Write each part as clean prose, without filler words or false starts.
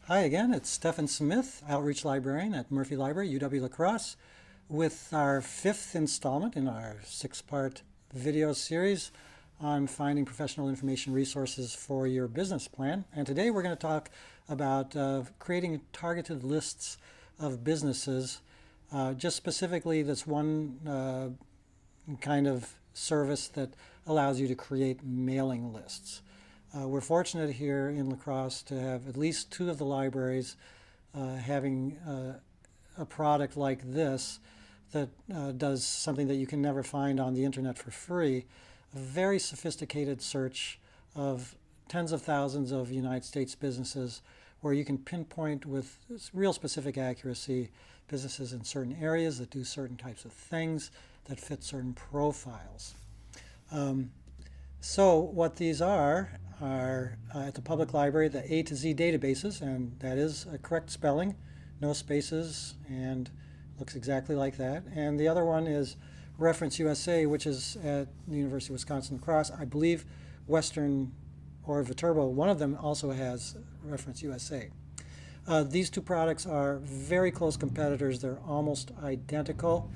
Hi again, it's Stephen Smith, Outreach Librarian at Murphy Library, UW-La Crosse, with our fifth installment in our six-part video series on finding professional information resources for your business plan. And today we're going to talk about creating targeted lists of businesses, just specifically this one kind of service that allows you to create mailing lists. We're fortunate here in La Crosse to have at least two of the libraries having a product like this that does something that you can never find on the internet for free, a very sophisticated search of tens of thousands of United States businesses where you can pinpoint with real specific accuracy businesses in certain areas that do certain types of things that fit certain profiles. So what these are at the public library, the A to Z databases, and that is a correct spelling, no spaces, and looks exactly like that. And the other one is Reference USA, which is at the University of Wisconsin-La Crosse. I believe Western or Viterbo, one of them also has Reference USA. These two products are very close competitors. They're almost identical.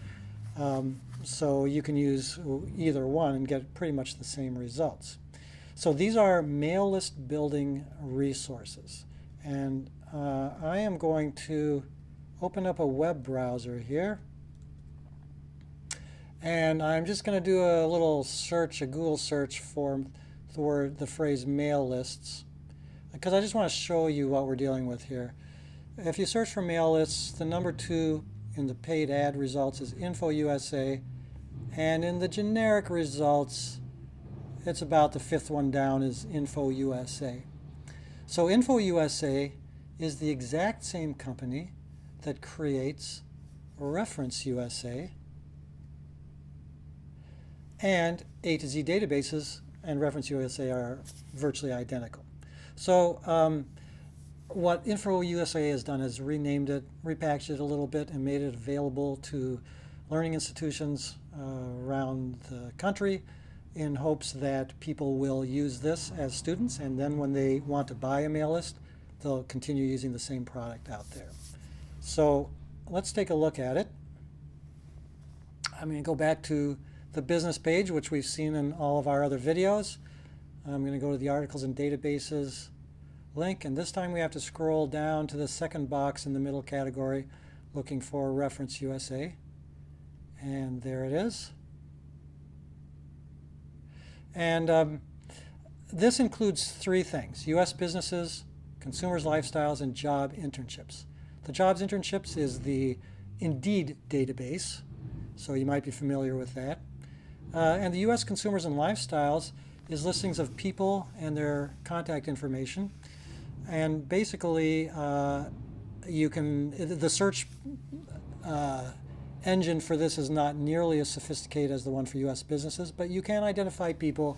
So you can use either one and get pretty much the same results. So these are mail list building resources. And I am going to open up a web browser here. And I'm just going to do a little search, a Google search for the phrase mail lists, because I just want to show you what we're dealing with here. If you search for mail lists, the number 2 in the paid ad results is Info USA, and in the generic results, it's about the 5th one down is Info USA. So Info USA is the exact same company that creates Reference USA, and A to Z databases and Reference USA are virtually identical. So what Info USA has done is renamed it, repackaged it a little bit, and made it available to learning institutions around the country in hopes that people will use this as students, and then when they want to buy a mail list, they'll continue using the same product out there. So let's take a look at it. I'm going to go back to the business page, which we've seen in all of our other videos. I'm going to go to the Articles and Databases link, and this time we have to scroll down to the second box in the middle category looking for Reference USA, and there it is. And this includes 3 things: U.S. businesses, consumers' lifestyles, and job internships. The jobs internships is the Indeed database, so you might be familiar with that. And the U.S. consumers and lifestyles is listings of people and their contact information. And basically, the search engine for this is not nearly as sophisticated as the one for U.S. businesses, but you can identify people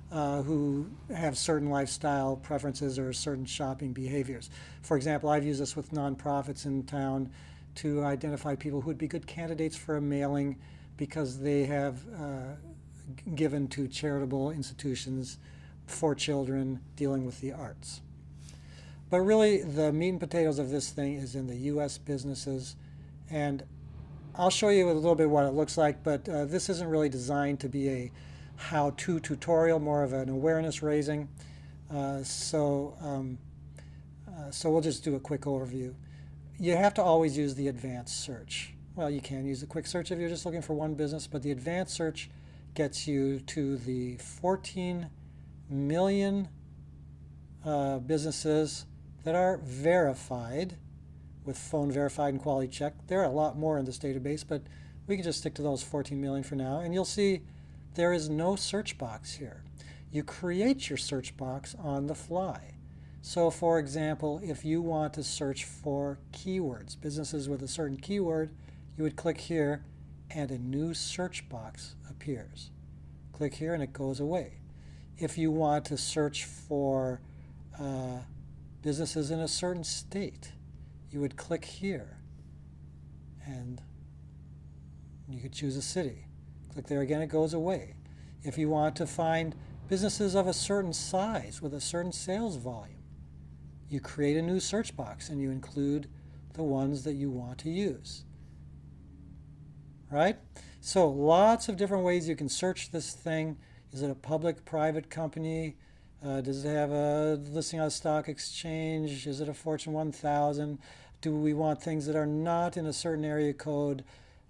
who have certain lifestyle preferences or certain shopping behaviors. For example, I've used this with nonprofits in town to identify people who would be good candidates for a mailing because they have given to charitable institutions for children dealing with the arts. But really, the meat and potatoes of this thing is in the U.S. businesses, and I'll show you a little bit what it looks like, but this isn't really designed to be a how-to tutorial, more of an awareness raising. So we'll just do a quick overview. You have to always use the advanced search. Well, you can use the quick search if you're just looking for one business, but the advanced search gets you to the 14 million businesses that are verified with phone verified and quality check. There are a lot more in this database, but we can just stick to those 14 million for now. And you'll see there is no search box here. You create your search box on the fly. So for example, if you want to search for keywords, businesses with a certain keyword, you would click here and a new search box appears. Click here and it goes away. If you want to search for businesses in a certain state, you would click here and you could choose a city. Click there again, it goes away. If you want to find businesses of a certain size with a certain sales volume, you create a new search box and you include the ones that you want to use. Right? So lots of different ways you can search this thing. Is it a public, private company? Does it have a listing on a stock exchange? Is it a Fortune 1000? Do we want things that are not in a certain area code?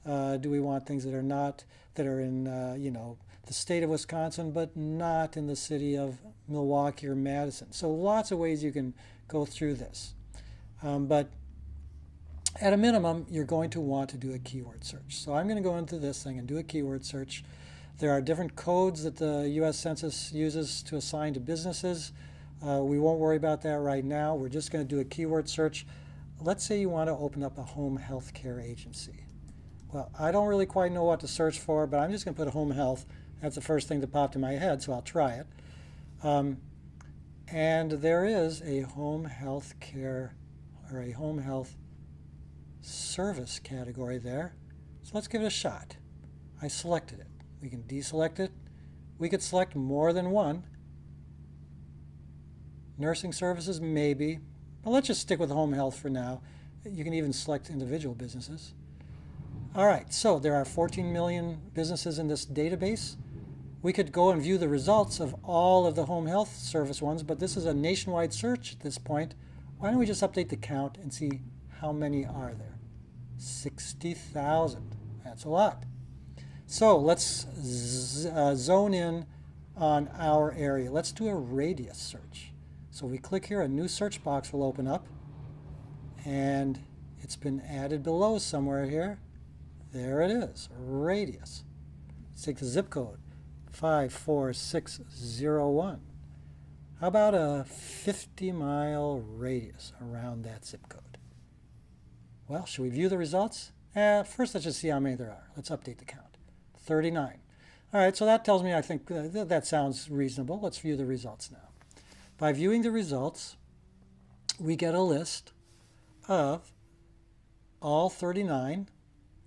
Do we want things that are not, that are in, the state of Wisconsin, but not in the city of Milwaukee or Madison? So lots of ways you can go through this. But at a minimum, you're going to want to do a keyword search. So I'm going to go into this thing and do a keyword search. There are different codes that the U.S. Census uses to assign to businesses. We won't worry about that right now. We're just going to do a keyword search. Let's say you want to open up a home health care agency. Well, I don't really quite know what to search for, but I'm just going to put home health. That's the first thing that popped in my head, so I'll try it. And there is a home health care or a home health service category there. So let's give it a shot. I selected it. We can deselect it. We could select more than one. Nursing services, maybe. But let's just stick with home health for now. You can even select individual businesses. All right, so there are 14 million businesses in this database. We could go and view the results of all of the home health service ones, but this is a nationwide search at this point. Why don't we just update the count and see how many are there? 60,000. That's a lot. So let's zone in on our area. Let's do a radius search. So we click here, a new search box will open up, and it's been added below somewhere here. There it is, radius. Let's take the zip code, 54601. How about a 50-mile radius around that zip code? Well, should we view the results? First, let's just see how many there are. Let's update the count. 39. All right, so that tells me I think that sounds reasonable. Let's view the results now. By viewing the results, we get a list of all 39,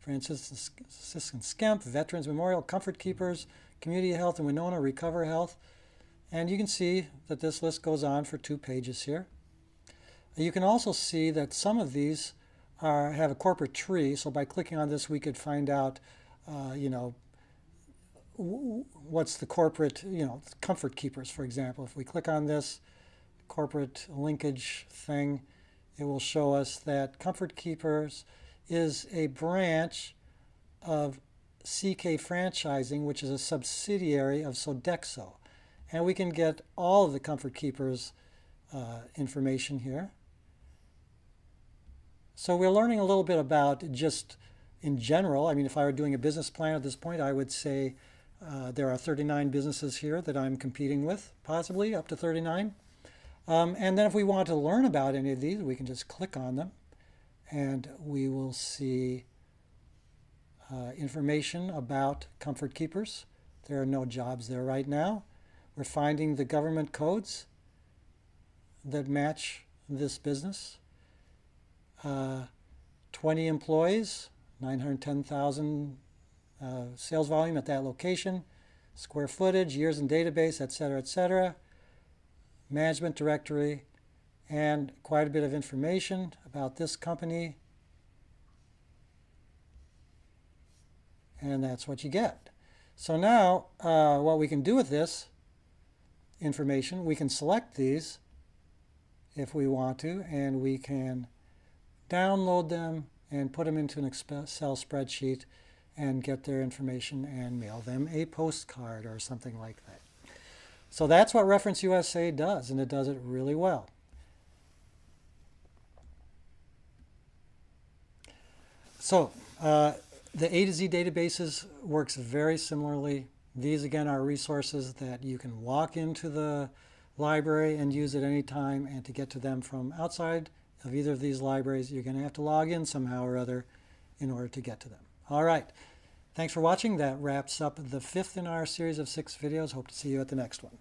Francis and Skemp, Veterans Memorial, Comfort Keepers, Community Health, and Winona Recover Health. And you can see that this list goes on for 2 pages here. You can also see that some of these have a corporate tree. So by clicking on this, we could find out, what's the corporate, Comfort Keepers, for example. If we click on this corporate linkage thing, it will show us that Comfort Keepers is a branch of CK Franchising, which is a subsidiary of Sodexo. And we can get all of the Comfort Keepers information here. So we're learning a little bit about just in general. I mean, if I were doing a business plan at this point, I would say there are 39 businesses here that I'm competing with, possibly up to 39. And then if we want to learn about any of these, we can just click on them and we will see information about Comfort Keepers. There are no jobs there right now. We're finding the government codes that match this business. 20 employees, 910,000 sales volume at that location, square footage, years in database, etc., etc. Management directory, and quite a bit of information about this company. And that's what you get. So now what we can do with this information, we can select these if we want to, and we can download them and put them into an Excel spreadsheet and get their information and mail them a postcard or something like that. So that's what Reference USA does, and it does it really well. So the A to Z databases works very similarly. These again are resources that you can walk into the library and use at any time, and to get to them from outside of either of these libraries, you're going to have to log in somehow or other in order to get to them. All right. Thanks for watching. That wraps up the 5th in our series of 6 videos. Hope to see you at the next one.